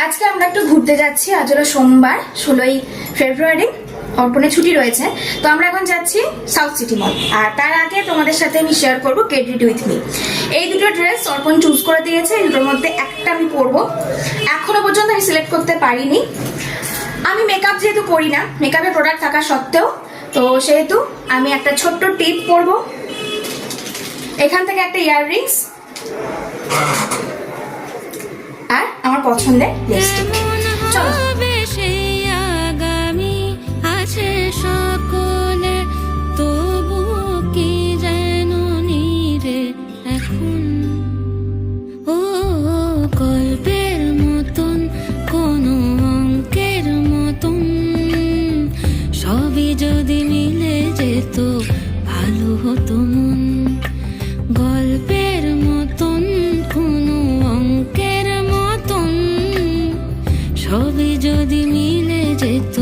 আজকে আমরা একটু ঘুরতে যাচ্ছি। আজ হলো সোমবার 16ই ফেব্রুয়ারি, অর্পণের ছুটি রয়েছে। তো আমরা এখন যাচ্ছি সাউথ সিটি মল। আর তার আগে তোমাদের সাথে আমি শেয়ার করবো গেট রেডি উইথ মি। এই দুটো ড্রেস অর্পণ চুজ করে দিয়েছে, এই দুটোর মধ্যে একটা আমি পরবো। এখনো পর্যন্ত আমি সিলেক্ট করতে পারিনি। আমি মেকআপ যেহেতু করি না, মেকআপের প্রোডাক্ট থাকা সত্ত্বেও, তো সেহেতু আমি একটা ছোট্ট টিপ পরবো। এখান থেকে একটা ইয়াররিংস আর আমার পছন্দের লিপস্টিক। চলো। যদি মিলে যেত ভালো হতো মন, গল্পের মতন কোনো অঙ্কের মতন, সবই যদি মিলে যেত